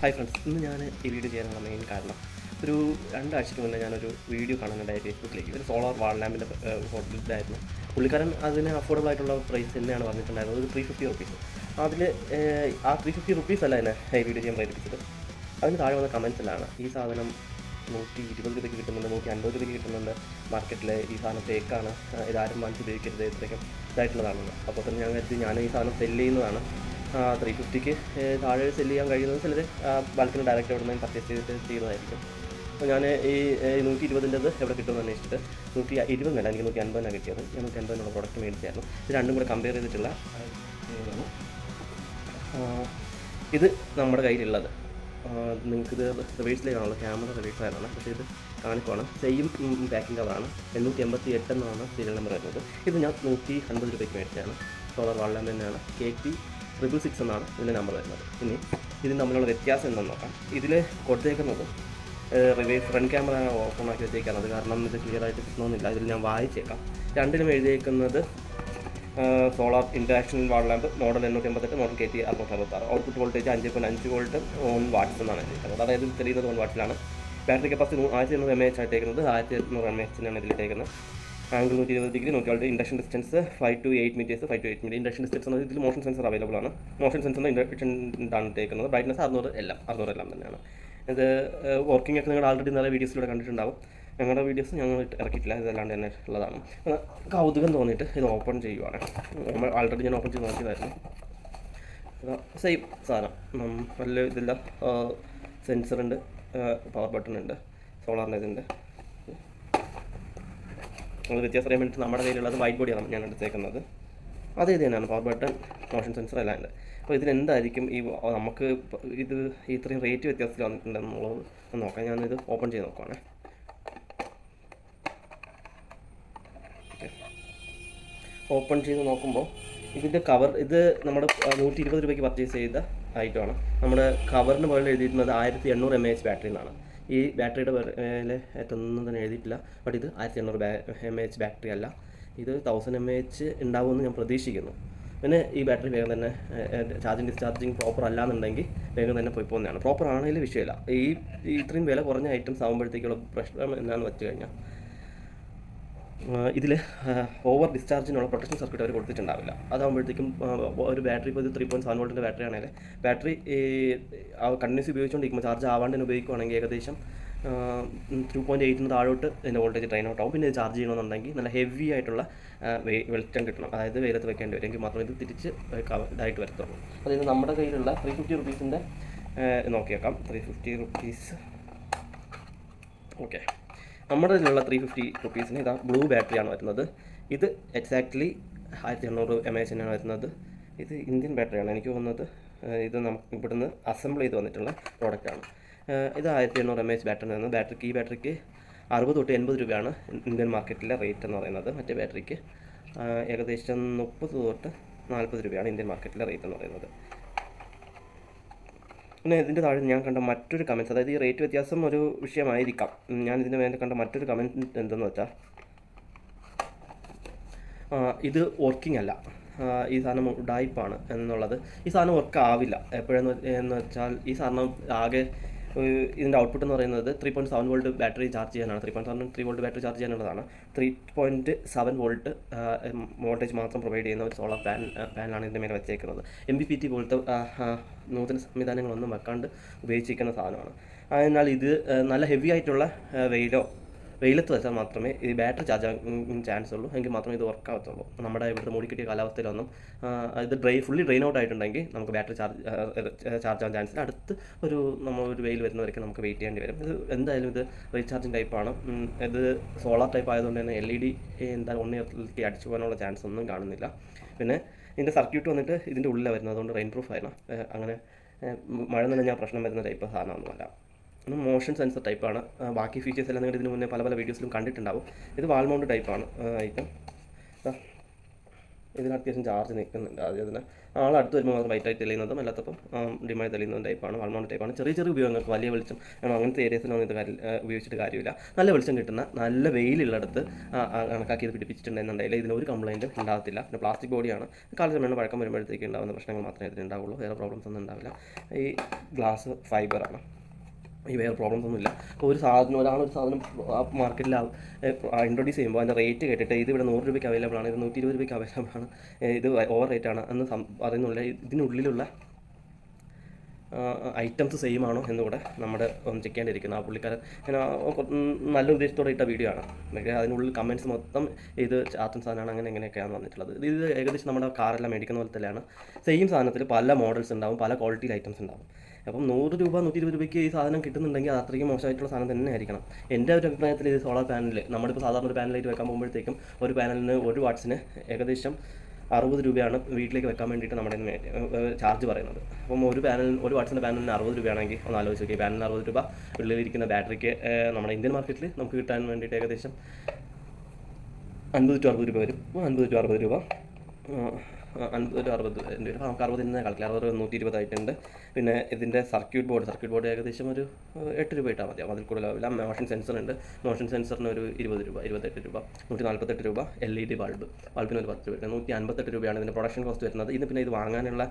Hi friends, ഇന്ന് ഞാൻ ഈ വീഡിയോ ചെയ്യാനുള്ള മെയിൻ കാരണം ഒരു 2 ആഴ്ചയ്ക്ക് മുന്നേ ഞാനൊരു വീഡിയോ കാണുന്നുണ്ടായി ഫേസ്ബുക്കിലേക്ക്. ഒരു സോളാർ വാൾ ലാമ്പിൻ്റെ ഹോട്ടലിലായിരുന്നു. പുള്ളിക്കാരൻ അതിന് അഫോർഡബിൾ ആയിട്ടുള്ള പ്രൈസ് തന്നെയാണ് പറഞ്ഞിട്ടുണ്ടായിരുന്നത്, ഒരു 350 റുപ്പീസ്. അതിൽ ആ 350 റുപ്പീസ് അല്ല എന്നെ ഈ വീഡിയോ ചെയ്യാൻ പ്രേരിപ്പിച്ചത്. അതിന് താഴെ വന്ന കമൻസിലാണ് ഈ സാധനം 120 രൂപയ്ക്ക് കിട്ടുന്നുണ്ട്, 150 രൂപയ്ക്ക് കിട്ടുന്നുണ്ട്, മാർക്കറ്റിൽ ഈ സാധനം ഫേക്കാണ്, ഇതാരും വാങ്ങിച്ച് ഉപയോഗിക്കരുത്, ഇത്രയ്ക്കും ഇതായിട്ടുള്ളതാണെന്ന്. അപ്പോൾ തന്നെ ഞാൻ കരുതി ഞാൻ ഈ സാധനം സെല്ല് ചെയ്യുന്നതാണ്. 350ക്ക് താഴെ സെല്ല് ചെയ്യാൻ കഴിയുന്നത് ചിലർ ബൾക്കിന് ഡയറക്റ്റ് അവിടെ നിന്ന് പർച്ചേസ് ചെയ്തിട്ട് ചെയ്യുന്നതായിരിക്കും. അപ്പോൾ ഞാൻ ഈ 120ൻ്റെത് എവിടെ കിട്ടുമെന്ന് അന്വേഷിച്ചിട്ട് 120 എനിക്ക് 150 കിട്ടിയത്. ഞാൻ 150 പ്രോഡക്റ്റ് മേടിച്ചായിരുന്നു. ഇത് രണ്ടും കൂടെ കമ്പയർ ചെയ്തിട്ടുള്ള ഇത് നമ്മുടെ കയ്യിലുള്ളത്. നിങ്ങൾക്കിത് റിവേഴ്സിലേക്കാണല്ലോ, ക്യാമറ റിവേഴ്സായതാണ്, പക്ഷേ ഇത് കാണിക്കുവാണ്. Same packing കവറാണ്. 888 എന്നാണ് സീരിയൽ നമ്പർ വരുന്നത്. ഇത് ഞാൻ 150 രൂപയ്ക്ക് മേടിച്ചതാണ്. സോളാർ വാൾ ലാമ്പ് തന്നെയാണ്. KT666 എന്നാണ് ഇതിൻ്റെ നമ്പർ വരുന്നത്. ഇനി ഇതിന് തമ്മിലുള്ള വ്യത്യാസം എന്താണെന്ന് നോക്കാം. ഇതിൽ കൊടുത്തേക്കുന്നത് റിവേഴ്സ് ഫ്രണ്ട് ക്യാമറ ഓപ്പൺ ആക്കി വെച്ചേക്കാണ്. അത് കാരണം ഇത് ക്ലിയർ ആയിട്ട് കിട്ടണമെന്നില്ല. ഇതിൽ ഞാൻ വായിച്ചേക്കാം. രണ്ടിലും എഴുതിയേക്കുന്നത് solar interaction wall lamp model 888, model KT666. Output voltage 5.5 volt 1 watts എന്നാണ് എഴുതിയിരിക്കുന്നത്. അതായത് തെളിയുന്നത് 1 വാട്ട്സിലാണ്. ബാറ്ററി കപ്പാസിറ്റി 1800 mAh ആയിട്ടേക്കുന്നത്. 1800 mAh ഇതിലിട്ടേക്കുന്നത്. Angle 120 degree, 120. Induction distance 5 to 8 meters. 5 to 8 meter induction distance എന്നത് ഇതിൽ മോഷൻ സെൻസർ അവൈലബിൾ ആണ്. മോഷൻ സെൻസറിൻ്റെ ഇൻഡക്ഷൻ ഇതാണ് ഇട്ടേക്കുന്നത്. ബ്രൈറ്റ്നസ് 600 എല്ലാം തന്നെയാണ്. ഇത് വർക്കിംഗ് ഒക്കെ നിങ്ങൾ ആൾറെഡി നിറയെ വീഡിയോസിലൂടെ കണ്ടിട്ടുണ്ടാവും. ഞങ്ങളുടെ വീഡിയോസ് ഞങ്ങൾ ഇറക്കിയിട്ടില്ല, ഇതല്ലാണ്ട് തന്നെ ഉള്ളതാണ്. കൗതുകം തോന്നിയിട്ട് ഇത് ഓപ്പൺ ചെയ്യുവാണ്. നമ്മൾ ആൾറെഡി ഞാൻ ഓപ്പൺ ചെയ്ത് നോക്കിയതായിരുന്നു. സെയിം സാധനം, നല്ല ഇതില്ല. സെൻസറുണ്ട്, പവർ ബട്ടൺ ഉണ്ട്, സോളാറിൻ്റെ ഇതിൻ്റെ. അത് വ്യത്യാസം അറിയാൻ വേണ്ടിയിട്ട് നമ്മുടെ കയ്യിലുള്ളത് വൈറ്റ് ബോഡിയാണ് ഞാൻ എടുത്തേക്കുന്നത്. അത് ഇത് തന്നെയാണ്, പവർ ബട്ടൺ, മോഷൻ സെൻസർ എല്ലാം ഉണ്ട്. അപ്പോൾ ഇതിനെന്തായിരിക്കും ഈ നമുക്ക് ഇത് ഇത്രയും റേറ്റ് വ്യത്യാസത്തിൽ വന്നിട്ടുണ്ടെന്നുള്ളത് നോക്കാം. ഞാനിത് ഓപ്പൺ ചെയ്ത് നോക്കുവാണ്. ഓപ്പൺ ചെയ്ത് നോക്കുമ്പോൾ ഇതിൻ്റെ കവർ, ഇത് നമ്മുടെ 120 രൂപയ്ക്ക് പർച്ചേസ് ചെയ്ത ഐറ്റമാണ്. നമ്മുടെ കവറിന് മുകളിൽ എഴുതിയിരുന്നത് 1800 mAh ബാറ്ററി എന്നാണ്. ഈ ബാറ്ററിയുടെ വില ഏറ്റൊന്നും തന്നെ എഴുതിയിട്ടില്ല. ബട്ട് ഇത് 1800 mAh ബാറ്ററി അല്ല, ഇത് 1000 mAh ഉണ്ടാവുമെന്ന് ഞാൻ പ്രതീക്ഷിക്കുന്നു. പിന്നെ ഈ ബാറ്ററി വേഗം തന്നെ ഡിസ്ചാർജിങ് പ്രോപ്പർ അല്ലാന്നുണ്ടെങ്കിൽ വേഗം തന്നെ പോയി പോകുന്നതാണ്. പ്രോപ്പർ ആണെങ്കിലും വിഷയമില്ല. ഇത്രയും വില കുറഞ്ഞ ഐറ്റംസ് ആകുമ്പോഴത്തേക്കുള്ള പ്രശ്നം എന്നാന്ന് വെച്ച് കഴിഞ്ഞാൽ ഇതിൽ ഓവർ ഡിസ്ചാർജിനുള്ള പ്രൊട്ടക്ഷൻ സർക്യൂട്ട് അവർ കൊടുത്തിട്ടുണ്ടാവില്ല. അതാകുമ്പോഴത്തേക്കും ഒരു ബാറ്ററി, ഇപ്പോൾ ഇത് 3.7 വോൾട്ടിൻ്റെ ബാറ്ററി ആണെങ്കിൽ ബാറ്ററി കണ്ടിന്യൂസ് ഉപയോഗിച്ചുകൊണ്ടിരിക്കുമ്പോൾ ചാർജ് ആവാണ്ട് തന്നെ ഉപയോഗിക്കുകയാണെങ്കിൽ ഏകദേശം 2.8 താഴോട്ട് ഇതിൻ്റെ വോൾട്ടേജ് ട്രെയിൻ ഔട്ട് ആവും. പിന്നെ ഇത് ചാർജ് ചെയ്യണമെന്നുണ്ടെങ്കിൽ നല്ല ഹെവി ആയിട്ടുള്ള വെളിച്ചം കിട്ടണം, അതായത് വെയിലത്ത് വെക്കേണ്ടി വരും, എങ്കിൽ മാത്രമേ ഇത് തിരിച്ച് ഇതായിട്ട് വരത്തുള്ളൂ. അതായത് നമ്മുടെ കയ്യിലുള്ള 350 റുപ്പീസിൻ്റെ നോക്കിയേക്കാം. 350 റുപ്പീസ്, ഓക്കെ. നമ്മുടെ ഇതിലുള്ള 350 റുപ്പീസിന് ഇതാ ബ്ലൂ ബാറ്ററിയാണ് വരുന്നത്. ഇത് എക്സാക്ട്ലി 1800 mAh ആണ് വരുന്നത്. ഇത് ഇന്ത്യൻ ബാറ്ററിയാണ് എനിക്ക് തോന്നുന്നത്. ഇത് നമുക്ക് ഇവിടുന്ന് അസംബിൾ ചെയ്ത് വന്നിട്ടുള്ള പ്രോഡക്റ്റാണ്. ഇത് 1800 mAh ബാറ്ററിയാണ്. ഈ ബാറ്ററിക്ക് 60 തൊട്ട് 80 രൂപയാണ് ഇന്ത്യൻ മാർക്കറ്റിലെ റേറ്റ് എന്ന് പറയുന്നത്. മറ്റേ ബാറ്ററിക്ക് ഏകദേശം 30 തൊട്ട് 40 രൂപയാണ് ഇന്ത്യൻ മാർക്കറ്റിലെ റേറ്റ് എന്ന് പറയുന്നത്. പിന്നെ ഇതിൻ്റെ താഴെ ഞാൻ കണ്ട മറ്റൊരു കമൻസ്, അതായത് ഈ റേറ്റ് വ്യത്യാസം ഒരു വിഷയമായിരിക്കാം. ഞാൻ ഇതിൻ്റെ മേലെ കണ്ട മറ്റൊരു കമൻറ്റ് എന്തെന്ന് വെച്ചാൽ ഇത് വർക്കിംഗ് അല്ല, ഈ സാധനം ഉഡായിപ്പാണ് എന്നുള്ളത്. ഈ സാധനം വർക്ക് ആവില്ല എപ്പോഴെന്ന് വെച്ചാൽ ഈ സാധനം ആകെ ഇതിൻ്റെ ഔട്ട്പുട്ട് എന്ന് പറയുന്നത് 3.7 വോൾട്ട് ബാറ്ററി ചാർജ് ചെയ്യാനാണ്. 3 വോൾട്ട് ബാറ്ററി ചാർജ് ചെയ്യാനുള്ളതാണ്. 3.7 വോൾട്ട് വോൾട്ടേജ് മാത്രം പ്രൊവൈഡ് ചെയ്യുന്ന ഒരു സോളാർ പാനലാണ് ഇതിൻ്റെ മേലെ വെച്ചേക്കുന്നത്. MPPT പോലത്തെ നൂതന സംവിധാനങ്ങളൊന്നും വെക്കാണ്ട് ഉപയോഗിച്ചിരിക്കുന്ന സാധനമാണ്. അതിനാൽ ഇത് നല്ല ഹെവി ആയിട്ടുള്ള വെയിലത്ത് വെച്ചാൽ മാത്രമേ ഈ ബാറ്ററി ചാർജ് ആകാൻ ചാൻസ് ഉള്ളൂ, എങ്കിൽ മാത്രമേ ഇത് വർക്ക് ആവത്തുള്ളൂ. നമ്മുടെ ഇവിടുത്തെ മൂടിക്കിട്ടിയ കാലാവസ്ഥയിലൊന്നും ഇത് ഫുള്ളി ഡ്രെയിൻ ഔട്ട് ആയിട്ടുണ്ടെങ്കിൽ നമുക്ക് ബാറ്ററി ചാർജ് ആകാൻ ചാൻസ് ഇല്ല. അടുത്ത് ഒരു വെയിൽ വരുന്നവരൊക്കെ നമുക്ക് വെയിറ്റ് ചെയ്യേണ്ടി വരും. ഇത് എന്തായാലും ഇത് റീചാർജിങ് ടൈപ്പാണ്. ഇത് സോളാർ ടൈപ്പ് ആയതുകൊണ്ട് തന്നെ LED എന്തായാലും 1 ഇയറിലേക്ക് അടിച്ചു പോകാനുള്ള ചാൻസ് ഒന്നും കാണുന്നില്ല. പിന്നെ ഇതിൻ്റെ സർക്യൂട്ട് വന്നിട്ട് ഇതിൻ്റെ ഉള്ളിലാണ് വരുന്നത്, അതുകൊണ്ട് റെയിൻ പ്രൂഫ് ആയിരുന്നു. അങ്ങനെ മഴ നനഞ്ഞാൽ പ്രശ്നം വരുന്ന ടൈപ്പ് സാധനമൊന്നുമല്ല. മോഷൻ സെൻസർ ടൈപ്പാണ്. ബാക്കി ഫീച്ചേഴ്സ് എല്ലാം നിങ്ങൾ ഇതിന് മുന്നേ പല വീഡിയോസിലും കണ്ടിട്ടുണ്ടാവും. ഇത് വാൾ മൗണ്ട് ടൈപ്പാണ് ഐറ്റം. ഇതിന് അത്യാവശ്യം ചാർജ് നിൽക്കുന്നുണ്ട്. അതിന് അടുത്ത് വരുമ്പോൾ മാത്രം വൈറ്റായി തെളിയുന്നതും അല്ലാത്തപ്പം ഡിമായി തെളിയുന്ന ടൈപ്പാണ്, വാൾമൗണ്ട് ടൈപ്പാണ്. ചെറിയ ചെറിയ ഉപയോഗങ്ങൾക്ക് വലിയ വെളിച്ചം അങ്ങനത്തെ ഏരിയസിലൊന്നും ഇത് ഉപയോഗിച്ചിട്ട് കാര്യമില്ല. നല്ല വെളിച്ചം കിട്ടുന്ന നല്ല വെയിലുള്ളിടത്ത് കണക്കാക്കി ഇത് പിടിപ്പിച്ചിട്ടുണ്ടെന്നുണ്ടെങ്കിൽ ഇതിനൊരു കംപ്ലയിൻറ്റും ഉണ്ടാകത്തില്ല. പിന്നെ പ്ലാസ്റ്റിക് ബോഡിയാണ്, കാലക്രമേണ പഴക്കം വരുമ്പോഴത്തേക്ക് ഉണ്ടാകുന്ന പ്രശ്നങ്ങൾ മാത്രമേ ഇതിനുണ്ടാവുള്ളൂ. വേറെ പ്രോബ്ലംസ് ഒന്നും ഉണ്ടാവില്ല. ഈ ഗ്ലാസ് ഫൈബറാണ്, ഈ വേറെ പ്രോബ്ലംസ് ഒന്നുമില്ല. അപ്പോൾ ഒരു സാധനം മാർക്കറ്റിൽ ഇൻട്രൊഡ്യൂസ് ചെയ്യുമ്പോൾ അതിൻ്റെ റേറ്റ് കേട്ടിട്ട് ഇത് ഇവിടെ 100 രൂപയ്ക്ക് അവൈലബിൾ ആണ്, ഇത് 120 രൂപയ്ക്ക് അവൈലബിൾ ആണ്, ഇത് ഓവർ റേറ്റ് ആണ് എന്ന് പറയുന്നില്ല. ഇതിനുള്ളിലുള്ള ഐറ്റംസ് സെയിം ആണോ എന്നുകൂടെ നമ്മുടെ ഒന്ന് ചെക്ക് ചെയ്യേണ്ടിയിരിക്കുന്നു. ആ പുള്ളിക്കാരൻ ഇങ്ങനെ നല്ല ഉദ്ദേശത്തോടെ ഇട്ട വീഡിയോ ആണ്. അതിനുള്ളിൽ കമൻറ്റ്സ് മൊത്തം ഇത് ചാത്തൻ സാധനമാണ്, അങ്ങനെ എങ്ങനെയൊക്കെയാണ് വന്നിട്ടുള്ളത്. ഇത് ഏകദേശം നമ്മുടെ കാറെല്ലാം മേടിക്കുന്ന പോലെ തന്നെയാണ്. സെയിം സാധനത്തിൽ പല മോഡൽസ് ഉണ്ടാവും, പല ക്വാളിറ്റിയിൽ ഐറ്റംസ് ഉണ്ടാവും. അപ്പം 100 രൂപ 120 രൂപയ്ക്ക് ഈ സാധനം കിട്ടുന്നുണ്ടെങ്കിൽ അത് അത്രയ്ക്ക് മോശമായിട്ടുള്ള സാധനം തന്നെ ആയിരിക്കണം. എൻ്റെ ഒരു അഭിപ്രായത്തിൽ ഇത് സോളാർ പാനൽ നമ്മളിപ്പോൾ സാധാരണ ഒരു പാനലായിട്ട് വെക്കാൻ പോകുമ്പോഴത്തേക്കും ഒരു പാനലിന് 1 വാട്ട്സിന് ഏകദേശം 60 രൂപയാണ് വീട്ടിലേക്ക് വെക്കാൻ വേണ്ടിയിട്ട് നമ്മുടെ ചാർജ് പറയുന്നത്. അപ്പം ഒരു വാട്ട്സിൻ്റെ പാനലിന് 60 രൂപയാണെങ്കിൽ ഒന്ന് ആലോചിച്ച് നോക്കി. പാനലിന് 60 രൂപ, ഉള്ളിലിരിക്കുന്ന ബാറ്ററിക്ക് നമ്മുടെ ഇന്ത്യൻ മാർക്കറ്റിൽ നമുക്ക് കിട്ടാൻ വേണ്ടിയിട്ട് ഏകദേശം 50 to 60 രൂപ വരും. 50 to 60 രൂപ, 50 to 60 രൂപ, നമുക്ക് 60 തന്നെ കളിക്കില്ല. 60 120 ആയിട്ടുണ്ട്. പിന്നെ ഇതിൻ്റെ സർക്യൂട്ട് ബോർഡ് ഏകദേശം ഒരു 8 രൂപ ഇട്ടാൽ മതിയാവും, അതിൽ കൂടുതലാവില്ല. മോഷൻ സെൻസർ ഉണ്ട്, മോഷൻ സെൻസറിന് ഒരു 20 രൂപ, 28 രൂപ, 148 രൂപ. LED ബൾബിന് ഒരു 10 രൂപ, 158 രൂപയാണ് ഇതിൻ്റെ പ്രൊഡക്ഷൻ കോസ്റ്റ് വരുന്നത്. പിന്നെ ഇത് വാങ്ങാനുള്ള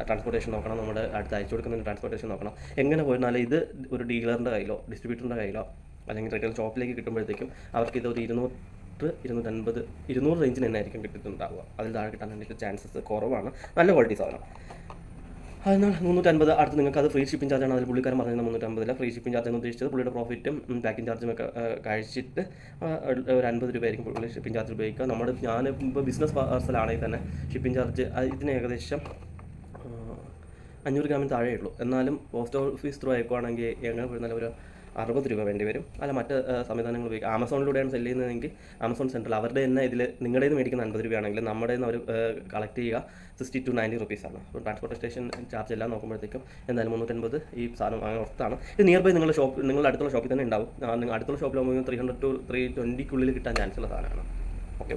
ട്രാൻസ്പോർട്ടേഷൻ നോക്കണം, നമ്മുടെ അടുത്ത് അയച്ചു കൊടുക്കുന്നതിന് ട്രാൻസ്പോർട്ടേഷൻ നോക്കണം. എങ്ങനെ പോയിരുന്നാലും ഇത് ഒരു ഡീലറിൻ്റെ കയ്യിലോ ഡിസ്ട്രിബ്യൂട്ടറിൻ്റെ കയ്യിലോ അല്ലെങ്കിൽ റീറ്റെയിൽ ഷോപ്പിലേക്ക് കിട്ടുമ്പോഴത്തേക്കും അവർക്ക് ഇത് ഒരു 250 200 റേഞ്ചിന് തന്നെ ആയിരിക്കും കിട്ടിയിട്ടുണ്ടാവുക. അതിൽ താഴെ കിട്ടാൻ വേണ്ടിയിട്ട് ചാൻസസ് കുറവാണ്. നല്ല ക്വാളിറ്റി സാധനം. അതിനാൽ 350. അടുത്ത് നിങ്ങൾക്ക് അത് ഫ്രീ ഷിപ്പിംഗ് ചാർജാണ്. അതിൽ പുള്ളിക്കാരൻ പറഞ്ഞത് 350 ഫ്രീ ഷിപ്പിംഗ് ചാർജ് എന്ന് ഉദ്ദേശിച്ചത് പുള്ളിയുടെ പ്രോഫിറ്റും പാക്കിംഗ് ചാർജും ഒക്കെ കഴിച്ചിട്ട് ഒരു 50 രൂപയായിരിക്കും പുള്ളി ഷിപ്പിംഗ് ചാർജ് ഉപയോഗിക്കുക. ഞാനിപ്പോൾ ബിസിനസ് പാർസലാണെങ്കിൽ തന്നെ ഷിപ്പിംഗ് ചാർജ് ഇതിന് ഏകദേശം 500 ഗ്രാമിന് താഴെ ഉള്ളൂ. എന്നാലും പോസ്റ്റ് ഓഫീസ് ത്രൂ അയക്കുവാണെങ്കിൽ എങ്ങനെ പോയിരുന്നാലും ഒരു 60 രൂപ വേണ്ടി വരും. അല്ല, മറ്റ് സംവിധാനങ്ങൾ ഉപയോഗിക്കുക. ആമസോണിലൂടെയാണ് സെല് ചെയ്യുന്നതെങ്കിൽ ആമസോൺ സെൻട്രൽ അവരുടെ തന്നെ ഇതിൽ നിങ്ങളുടെ മേടിക്കുന്ന 50 രൂപയാണെങ്കിൽ നമ്മുടെ നിന്ന് അവർ കളക്ട് ചെയ്യുക 60 to 90 റുപ്പീസാണ്. അപ്പോൾ ട്രാൻസ്പോർട്ടേഷൻ ചാർജ് എല്ലാം നോക്കുമ്പോഴത്തേക്കും എന്തായാലും 350 ഈ സാധനം വാങ്ങാൻ ഓർത്താണ്. ഇത് നിയർ ബൈ നിങ്ങളുടെ അടുത്തുള്ള ഷോപ്പിൽ തന്നെ ഉണ്ടാവും. അടുത്തുള്ള ഷോപ്പിലാകുമ്പോൾ 300 to 320 കിട്ടാൻ ചാൻസ് ഉള്ള സാധനമാണ്. ഓക്കെ.